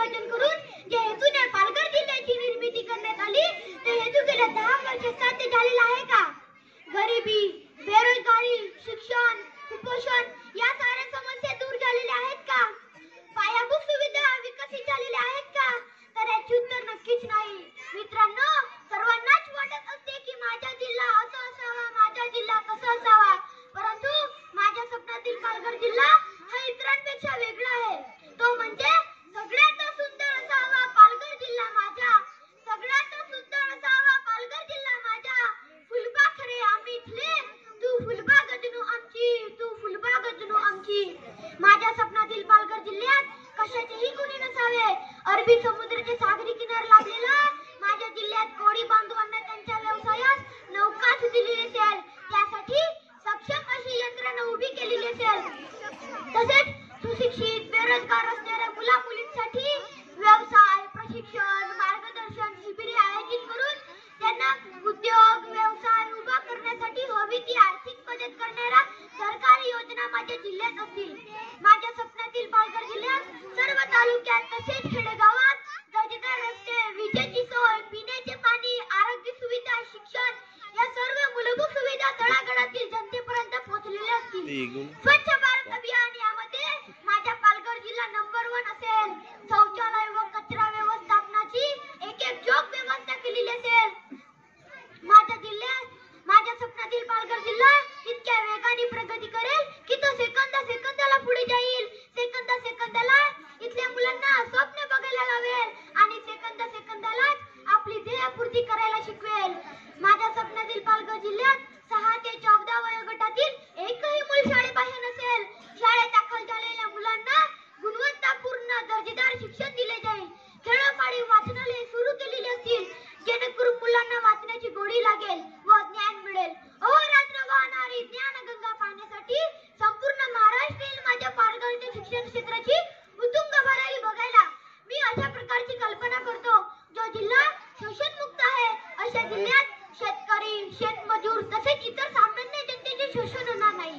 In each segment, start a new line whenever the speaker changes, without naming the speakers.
विभाजन करून जे हेतूने पालघर जिल्ह्याची निर्मिती करण्यात आली ते हेतू गेल्या 10 वर्षात साध्य झालेला आहे का? गरिबी, बेरोजगारी, शिक्षण, कुपोषण या साऱ्या समस्या दूर झालेल्या आहेत का? पायाभूत सुविधा विकसित झालेल्या आहेत का? तर याचे उत्तर नक्कीच नाही. मित्रांनो, सर्वांनाच वाटत असते की माझा जिल्हा असा असावा, माझा जिल्हा कसा असावा, परंतु माझ्या स्वप्नातील पालघर जिल्हा हा इतरांपेक्षा वेगळा आहे. तो म्हणजे सगळ्यात सुंदर असावा पालघर जिल्हा माझा, सगळ्यात सुंदर असावा पालघर जिल्हा माझा. फुलपाखरे आम्ही इथले, तू फुलबाग जणू आमची, तू फुलबाग जणू आमची. माझ्या स्वप्नातील पालघर जिल्ह्यात कशाचेही गुणी नसावे. अरबी समुद्राचे सागरी किनार लाभलेला माझ्या जिल्ह्यात कोळी बांधवांना त्यांच्या व्यवसायास नौकाच दिली असेल, त्यासाठी सक्षम अशी यंत्रणा उभी केलेली असेल. तसेच सुशिक्षित बेरोजगार असणाऱ्या मुला मुलींसाठी व्यवसाय प्रशिक्षण मार्गदर्शन शिबिरे आयोजित करून त्यांना उद्योग व्यवसाय उभा करण्यासाठी हवी ती आर्थिक मदत करणाऱ्या सरकारी योजना माझ्या जिल्ह्यात असतील. माझ्या स्वप्नातील पालघर जिल्ह्यात सर्व तालुक्यात तसेच खेडेगावात दर्जेदार रस्ते, विजेची सोय, पिण्याचे पाणी, आरोग्य सुविधा, शिक्षण या सर्व मूलभूत सुविधा तळागाळातील जनतेपर्यंत पोहोचलेल्या असतील. स्वच्छ भारत अभियान यामध्ये माझा पालघर जिल्हा नंबर 1 असेल. शौचालय व कचरा व्यवस्थापनाची एक जोग व्यवस्था केलेली असेल. माझ्या जिल्ह्यात माझ्या स्वप्नातील पालघर जिल्हा इतक्या वेगाने प्रगती करेल की तो सेकंदाला पुढे जाईल. सेकंदाला इथल्या मुलांना स्वप्न बघायला लावेल आणि सेकंदालाच आपली ध्येयपूर्ती करायला शिकवेल. माझ्या स्वप्नातील पालघर जिल्ह्यात 6 ते 14 वयोगटातील एकही मूल शाळेबाहेर नसेल. शाळेत दाखल झालेल्या मुलांना गुणवत्तापूर्ण दर्जेदार शिक्षण दिले जाईल. खेळोपाडी वाचनालये सुरू केलेली असतील जेणेकरून मुलांना वाचण्याची गोडी लागेल व ज्ञान मिळेल. अहोरात्र वाहणारी ज्ञानगंगा पाहण्यासाठी संपूर्ण महाराष्ट्र येईल माझ्या पालघरच्या शिक्षण क्षेत्राची उत्तुंग भरारी बघायला. मी अशा प्रकारची कल्पना करतो जो जिल्हा शोषणमुक्त आहे. अशा जिल्ह्यात शेतकरी शेतमजूर तसेच इतर सामान्य जनतेचे शोषण होणार नाही.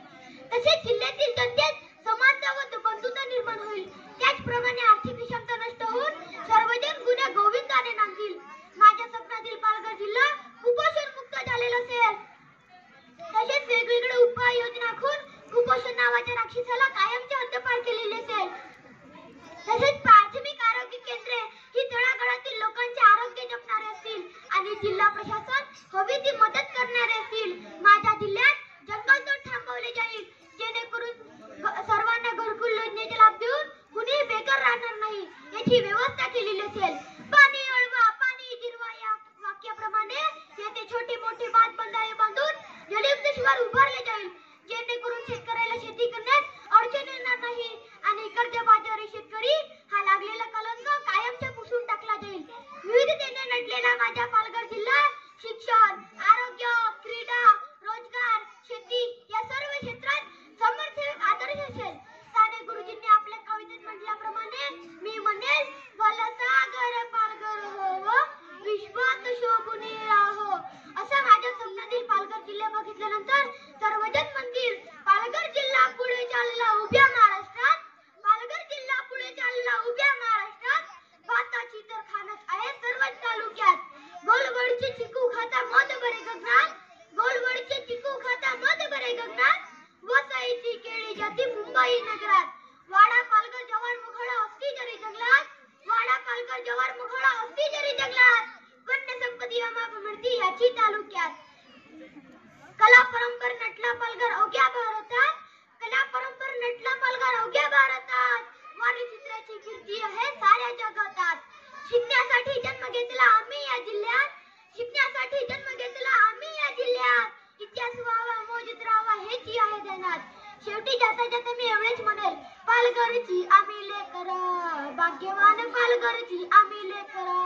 तसेच जिल्ह्यातील जनतेत समानता व बंधुता निर्माण होईल. त्याचप्रमाणे आर्थिक विषमता नष्ट होऊन सर्वजण गुण्या गोविंदाने नांदतील. माझ्या स्वप्नातील पालघर जिल्हा कुपोषण मुक्त झालेला असेल. तसेच वेगवेगळे उपाययोजना आखून कुपोषण नावाच्या राक्षसाला कायमचे हद्दपार केलेले असेल. तसेच प्राथमिक आरोग्य केंद्रे ही तळागाळातील लोकांचे आरोग्य जपणारे असतील आणि जिल्हा प्रशासन हवी ती मदत करणारे असतील. माझ्या जिल्ह्यात जंगलतोड थांबवले जाईल जेणेकरून सर्वांना घरकुल योजनेचे लाभ देऊन कुणीही बेकार राहणार नाही याची व्यवस्था केलेली असेल. पाणी अळवा पाणी जिरवा या वाक्याप्रमाणे येथे छोटे मोठे बांधबंधारे बांधून जलयुक्त शिवार उभारले जाईल जेणेकरून शेतकऱ्याला शेती करण्यात अडचण येणार नाही आणि कर्जबाजारी शेतकरी हा लागलेला कलंक कायमचा पुसून टाकला जाईल. विविधतेने नटलेला माझा पालघर जिल्हा शिक्षण आरोग्य क्रीडा रोजगार शेती या सर्व क्षेत्रात समर्थक आदर्श असेल. साने गुरुजींनी आपल्या कवितेत म्हटल्याप्रमाणे मी म्हणेल वलसागर पालघर हो विश्वात शोभुनी राहो. असा माझ्या स्वप्नातील पालघर जिल्हा बघितल्यानंतर सर्वजण म्हणतील पालघर जिल्हा पुढे चालला उभ्या महाराष्ट्रात, पालघर जिल्हा पुढे चालला उभ्या महाराष्ट्रात. भाताची तर खानच आहे सर्वच तालुक्यात. गोलवडचे चिकू खाता मध बरे गगनात, गोलवडचे चिकू खाता मध बरे गगनात. वसईची केळी जाती मुंबई नगरात. वाडा पालघर जवार मुघळा असती जरी जंगलात, वाडा पालघर जवार मुघळा असती जरी जंगलात. वन्य संपत्ती अमाप मिळती याची तालुक्यात. कला परंपर नटला पालघर अवघ्या भारतात, कला परंपर नटला पालघर अवघ्या भारतात. वाणी चित्राची कीर्ती आहे साऱ्या जगातात. शिकण्यासाठी जन्म घेतला आम्ही या जिल्ह्यात, शिकण्यासाठी जन्म घेतला आम्ही या जिल्ह्यात. इतिहास व्हावा मोजित राहावा हेची आहे ध्यानात. शेवटी जाता जाता मी एवढेच म्हणेल पालघरची आम्ही लेकरं, भाग्यवान पालघरची आम्ही लेकरं.